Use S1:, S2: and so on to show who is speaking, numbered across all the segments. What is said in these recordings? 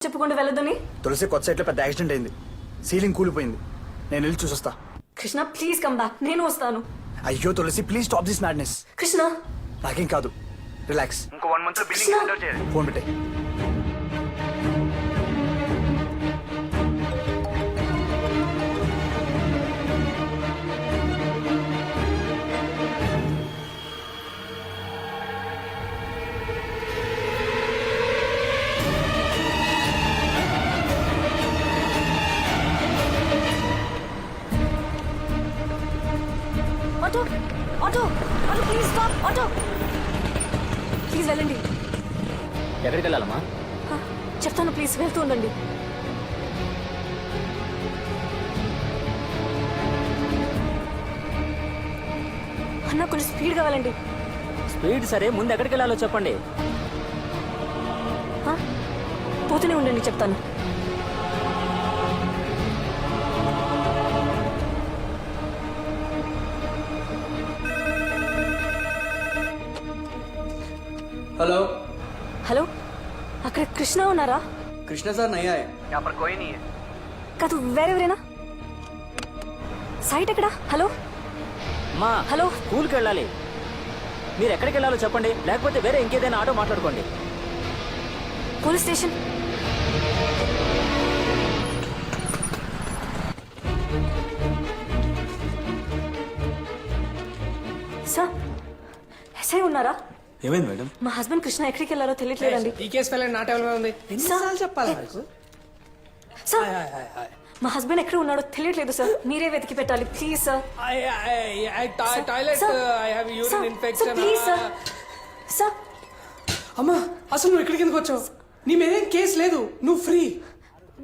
S1: చెప్పుకుంటూ వెళ్ళొద్దని.
S2: తులసి కొత్త సైట్లో పెద్ద యాక్సిడెంట్ అయింది. సీలింగ్ కూలిపోయింది. నేను వెళ్ళి చూసొస్తా.
S1: Krishna please come back. నేను వస్తాను.
S2: అయ్యో Tulasi please stop this madness.
S1: Krishna
S2: నాకేం కాదు, రిలాక్స్. ఇంకో 1 month బిల్డింగ్ హ్యాండ్ ఓవర్ చేయాలి. ఫోన్ పెట్టే.
S1: Auto auto auto please stop. Auto please వెళ్ళండి.
S3: ఎక్కడికి వెళ్ళాలమ్మా?
S1: చెప్తాను ప్లీజ్ వెళ్తూ ఉండండి. అన్న కొంచెం స్పీడ్గా వెళ్ళండి.
S3: స్పీడ్ సరే, ముందు ఎక్కడికి వెళ్ళాలో చెప్పండి.
S1: పోతూనే ఉండండి, చెప్తాను.
S4: हेलो
S1: హలో, అక్కడ కృష్ణ ఉన్నారా?
S4: कृष्णा सर नहीं आए। यहाँ पर कोई नहीं है।
S1: కాదు వేరెవరేనా? సైట్ ఎక్కడ? హలో
S3: అమ్మా,
S1: హలో.
S3: స్కూల్కి వెళ్ళాలి. మీరు ఎక్కడికి వెళ్ళాలో చెప్పండి, లేకపోతే వేరే ఇంకేదైనా ఆటో మాట్లాడుకోండి.
S1: Police station. సార్, ఎస్ఐ ఉన్నారా?
S5: ఏమైంది మేడం?
S1: మా హస్బెండ్ కృష్ణ ఎక్కడికి వెళ్ళారో తెలియట్లేదండి.
S4: ఈ కేసు ఫైల్ నాట్ అవైలబుల్ ఉంది. ఎన్నిసార్లు చెప్పాలా మీకు?
S1: సార్, మా హస్బెండ్ ఎక్కడ ఉన్నాడో తెలియట్లేదు సార్. మీరే వెతికి పెట్టాలి please sir.
S4: Toilet I have urine infection.
S1: Please sir. Sir
S4: అమ్మా, అసలు నువ్వు ఇక్కడికి ఎందుకు వచ్చావు? నీ మీదేం కేసు లేదు, నువ్వు ఫ్రీ.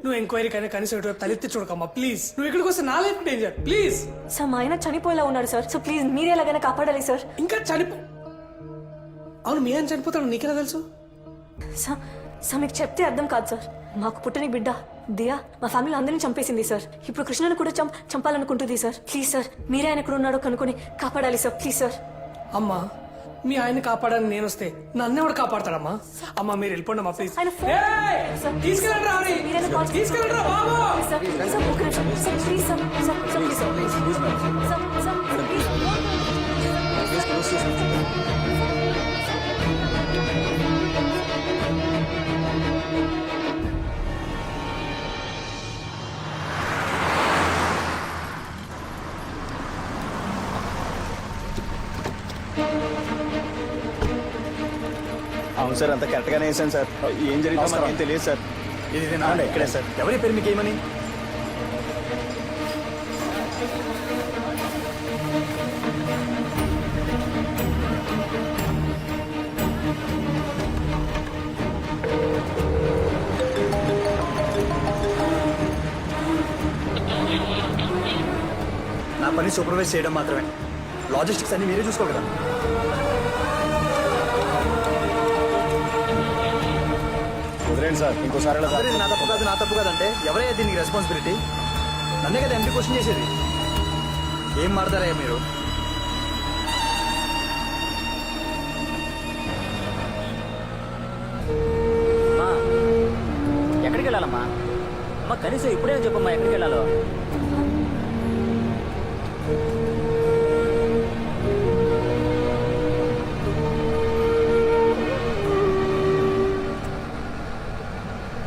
S4: నువ్వు ఎంక్వైరీ కైనా కనీసం ఇటు తలెత్తి చూడకమ్మా ప్లీజ్. నువ్వు ఇక్కడికి వస్తే నా లైఫ్ డేంజర్ ప్లీజ్.
S1: సార్, మా ఆయన చనిపోయేలా ఉన్నాడు సార్. సో ప్లీజ్ మీరే ఎలాగైనా కాపాడాలి సార్.
S4: ఇంకా అవును, మీ ఆయన చనిపోతాడు నీకెలా తెలుసు?
S1: సార్ సార్, మీకు చెప్తే అర్థం కాదు సార్. మాకు పుట్టని బిడ్డ దియా మా ఫ్యామిలీ అందరినీ చంపేసింది సార్. ఇప్పుడు కృష్ణను కూడా చంపాలనుకుంటుంది సార్. ప్లీజ్ సార్, మీరే ఆయన ఎక్కడ ఉన్నాడో కనుక్కొని కాపాడాలి సార్ ప్లీజ్ సార్.
S4: అమ్మా, మీ ఆయన కాపాడని నేను వస్తే నన్ను ఎవడు కాపాడతాడమ్మా? అమ్మా మీరు వెళ్ళిపోండి అమ్మా ప్లీజ్.
S1: ఆయన ఫోన్ సార్.
S4: తీసుకెళ్ళండి రా
S1: మీరైనా కాల్ చేయండి.
S4: తీసుకెళ్ళండి రా బాబు.
S1: సార్ సార్, ఒక నిమిషం sir please sir. Sir sir please sir. Sir sir please.
S5: అవును సార్, అంత కరెక్ట్గానే వేసాను సార్. ఏం జరిగిందో మనకేం తెలియదు సార్.
S2: ఇది నా ఇక్కడే సార్. ఎవరి పేరు మీకు ఏమని? నా పని సూపర్వైజ్ చేయడం మాత్రమే. లాజిస్టిక్స్ అన్ని మీరే చూసుకో కదా.
S5: వదిలేండి సార్, ఇంకోసారి ఇలా
S2: ఇది నా తప్పు కాదు, నా తప్పు కాదంటే ఎవరైనా దీనికి రెస్పాన్సిబిలిటీ? నన్నే కదా ఎంపీ క్వశ్చన్ చేసేది. ఏం మాడతారయ్యా మీరు?
S3: అమ్మా, ఎక్కడికి వెళ్ళాలమ్మా? అమ్మా కనీసం ఇప్పుడే చెప్పమ్మా ఎక్కడికి వెళ్ళాలో.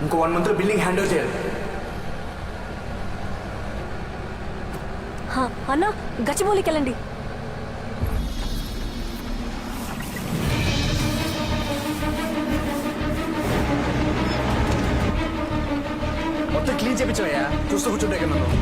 S2: ఇంకో 1 month బిల్డింగ్ హ్యాండ్ ఓవర్ చేయాలి.
S1: అన్న గచ్చిబౌలికి వెళ్ళండి.
S2: మొత్తం క్లీన్ చేయించవయ్యా. చూస్తూ కూర్చుంటే కదా నన్ను.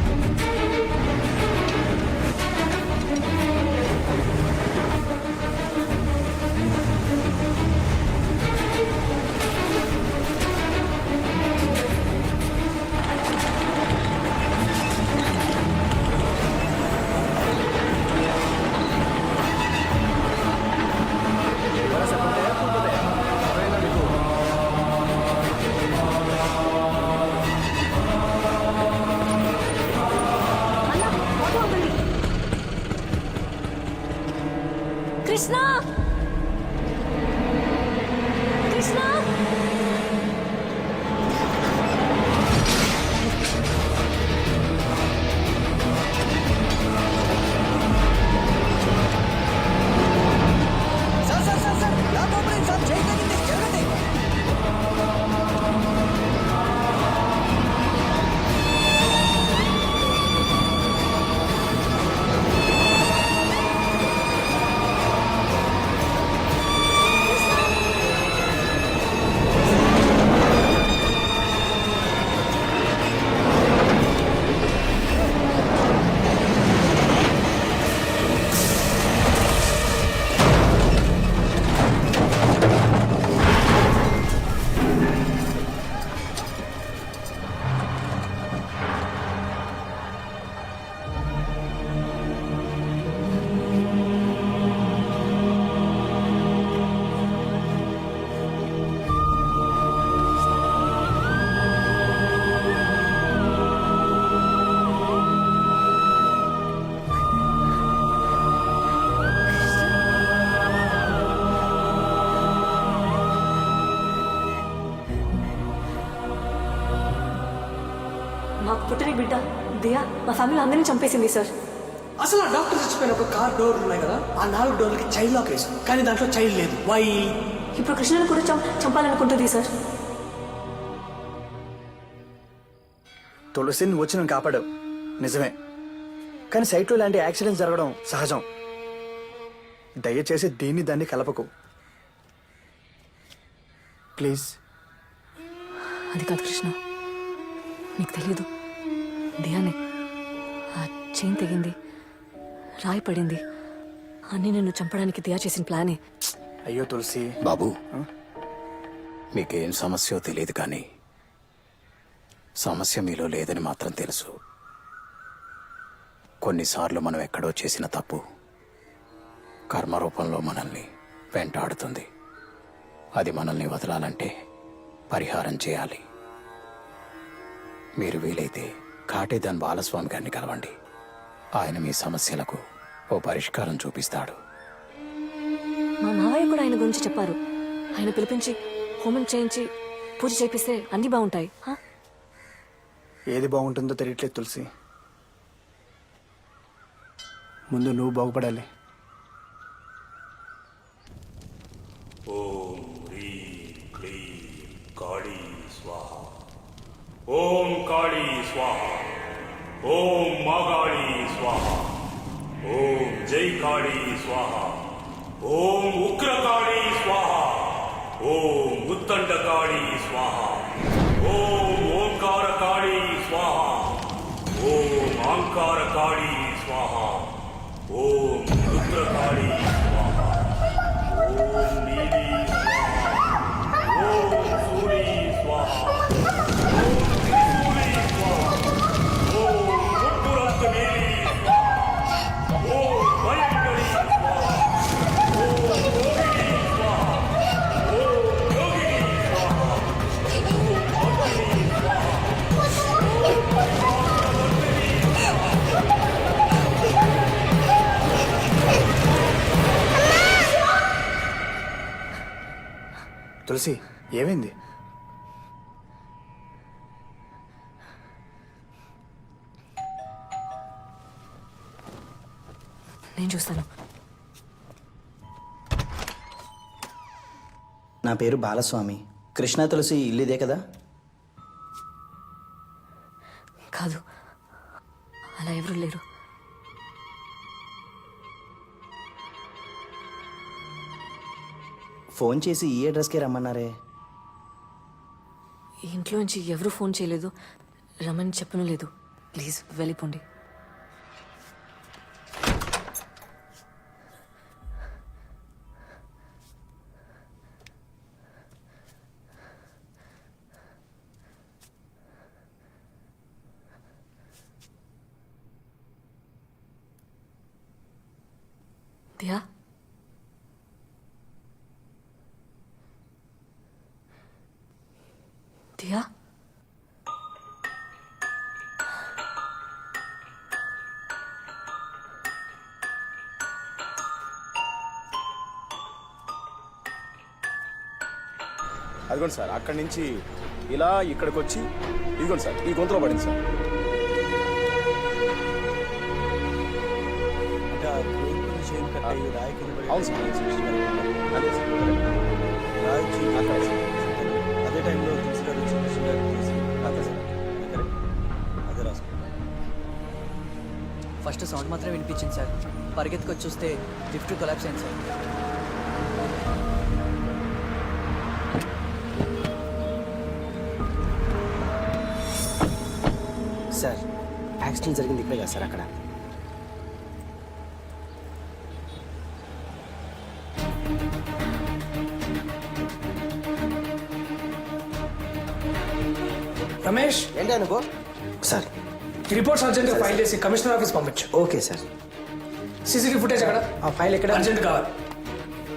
S1: మాకు పుట్టిన బిడ్డ దియా మా ఫ్యామిలీ అందరినీ చంపేసింది సార్.
S4: అసలు ఆ డాక్టర్ చచ్చిపోయినప్పుడు కార్ డోర్ ఉన్నాయి కదా, ఆ 4 డోర్లకి చైల్డ్ లాక్ వేసాం, కానీ దాంట్లో చైల్డ్ లేదు. వై?
S1: ఇప్పుడు కృష్ణను కూడా చంపాలనుకుంటుంది సార్.
S2: తులసిని నువ్వు వచ్చి నన్ను కాపాడావు నిజమే, కానీ సైట్లో ఇలాంటి యాక్సిడెంట్స్ జరగడం సహజం. దయచేసి దీన్ని దాన్ని కలపకు ప్లీజ్.
S1: అది కాదు కృష్ణ, నీకు తెలీదు, దియానే ఆ చైన్ తెగింది, రాయి పడింది, అన్నీ నిన్ను చంపడానికి దియా చేసిన ప్లానే.
S2: అయ్యో తులసి.
S6: బాబు, మీకేం సమస్యో తెలియదు కానీ సమస్య మీలో లేదని మాత్రం తెలుసు. కొన్నిసార్లు మనం ఎక్కడో చేసిన తప్పు కర్మ రూపంలో మనల్ని వెంటాడుతుంది. అది మనల్ని వదలాలంటే పరిహారం చేయాలి. మీరు వీలైతే కాటేదాన్ బాలస్వామి గారిని కలవండి. ఆయన మీ సమస్యలకు ఓ పరిష్కారం చూపిస్తాడు.
S1: మా మావయ్య కూడా ఆయన గురించి చెప్పారు. ఆయన పిలిపించి హోమం చేయించి పూజ చేపిస్తే అన్నీ బాగుంటాయి.
S2: ఏది బాగుంటుందో తెలియట్లేదు తులసి. ముందు నువ్వు బాగుపడాలి.
S7: ఓం హ్రీం క్లీం కాళీ స్వాహ. ఓం కాళీ స్వాహ. ఓం మాగాళీ స్వాహ. ఓం జై కాళీ స్వాహ. ఓం ఉగ్రకాళీ స్వాహ. ఓం ఉత్తండకాళీ స్వాహ. ఓం ఓంకారకాళీ స్వాహ. ఓం ఆంకారకాళీ స్వాహ. ఓం రుద్రకాళీ స్వాహ. ఓం నీలీ స్వాహ. ఓం సూరీ స్వాహ. ఓం త్రిశూలీ స్వాహ. ఓం ముప్పురంత నీలీ స్వాహ. ఓం భయంకరీ స్వాహ. ఓం యోగినీ స్వాహ. ఓం యోగినీ స్వాహ. ఓం భక్తినీ స్వాహ. ఓం భక్తినీ
S2: తులసి ఏమైంది?
S1: నేను చూస్తాను.
S8: నా పేరు బాలస్వామి. కృష్ణ తులసి ఇల్లు ఇదే కదా?
S1: కాదు, అలా ఎవరు లేరు.
S8: ఫోన్ చేసి ఈ అడ్రస్కే రమ్మన్నారే.
S1: ఇంట్లోంచి ఎవరు ఫోన్ చేయలేదు, రమ్మని చెప్పను లేదు. ప్లీజ్ వెళ్ళిపోండి. దియా, దియా,
S5: అదిగోండి సార్, అక్కడి నుంచి ఇలా ఇక్కడికి వచ్చి ఇదిగోండి సార్, ఈ గొంతులో పడింది సార్. అవును సార్, అదే సార్. అక్కడే సార్.
S9: అదే టైంలో తీసుకురారు అదే సార్, అదే రాసుకుంటాం.
S10: ఫస్ట్ సౌండ్ మాత్రం వినిపించింది సార్. పరిగెత్తుకొచ్చి చూస్తే లిఫ్ట్ కొలాప్స్ అయింది సార్.
S8: సార్, యాక్సిడెంట్ జరిగింది ఇక్కడే కదా సార్? అక్కడ
S4: రమేష్,
S8: ఏంటి అనుకో సార్.
S4: ఈ రిపోర్ట్స్ అర్జెంట్ గా ఫైల్ చేసి కమిషనర్ ఆఫీస్ పంపించు.
S8: Okay sir.
S4: సీసీటీవీ ఫుటేజ్ అక్కడ
S8: ఆ ఫైల్ ఎక్కడ?
S4: అర్జెంట్ కావాలి.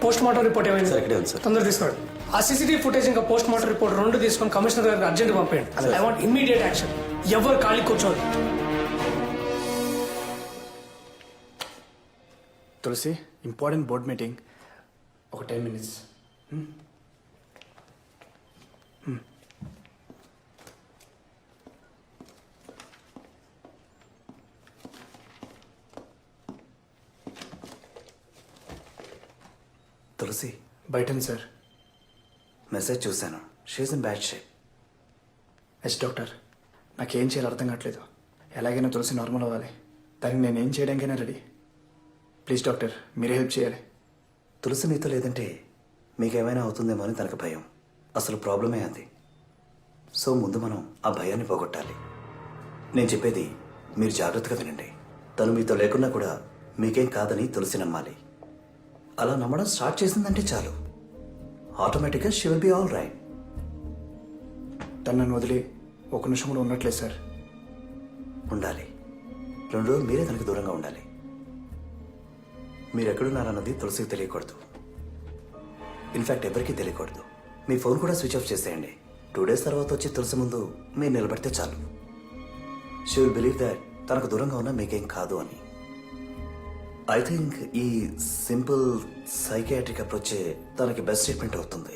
S4: పోస్ట్ మార్టం రిపోర్ట్ ఏమైంది?
S9: సార్, ఇక్కడే ఉంది సార్.
S4: తొందర తీసుకోండి. ఆ సీసీటీవీ ఫుటేజ్ ఇంకా పోస్ట్ మార్టం రిపోర్ట్ 2 తీసుకొని కమిషనర్ గారికి అర్జెంట్ పంపేయండి. I want immediate action. ఎవరు ఖాళీ కూర్చోదు.
S2: తులసి, ఇంపార్టెంట్ బోర్డ్ మీటింగ్, ఒక 10 minutes.
S8: తులసి
S2: బయటని సార్.
S8: మెసేజ్ చూశాను. She in bad shape.
S2: Yes doctor, నాకేం చేయాలో అర్థం కావట్లేదు. ఎలాగైనా తులసి నార్మల్ అవ్వాలి. దానికి నేను ఏం చేయడానికైనా రెడీ. ప్లీజ్ డాక్టర్, మీరే హెల్ప్ చేయాలి.
S8: తులసి మీతో లేదంటే మీకేమైనా అవుతుందేమో అని తనకు భయం. అసలు ప్రాబ్లమే అది. సో ముందు మనం ఆ భయాన్ని పోగొట్టాలి. నేను చెప్పేది మీరు జాగ్రత్తగా వినండి. తను మీతో లేకున్నా కూడా మీకేం కాదని తులసి నమ్మాలి. అలా నమ్మడం స్టార్ట్ చేసిందంటే చాలు, ఆటోమేటిక్గా she will be all right.
S2: తను నన్ను వదిలి ఒక నిమిషం కూడా ఉండట్లేదు సార్.
S8: ఉండాలి. 2 రోజులు మీరే తనకు దూరంగా ఉండాలి. మీరు ఎక్కడున్నారన్నది తులసికి తెలియకూడదు. ఇన్ఫ్యాక్ట్ ఎవరికీ తెలియకూడదు. మీ ఫోన్ కూడా స్విచ్ ఆఫ్ చేసేయండి. 2 డేస్ తర్వాత వచ్చి తులసి ముందు మీరు నిలబడితే చాలు. షీ విల్ బిలీవ్ దాట్ తనకు దూరంగా ఉన్నా మీకేం కాదు అని. ఐ థింక్ ఈ సింపుల్ సైకియాట్రిక్ అప్రోచే తనకి బెస్ట్ ట్రీట్మెంట్ అవుతుంది.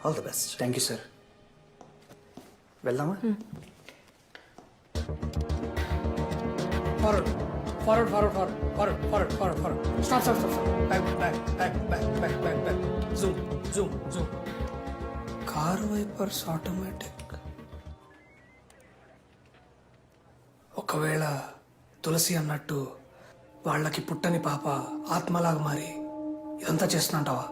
S8: All the best.
S2: Thank you sir. వెళ్దామా?
S4: Forward forward forward forward forward forward forward stop stop stop back back back back back back back zoom zoom zoom. Car wipers automatic. ఒకవేళ తులసి అన్నట్టు వాళ్ళకి పుట్టని పాప ఆత్మలాగా మారి ఇదంతా చేస్తున్నట్టావా?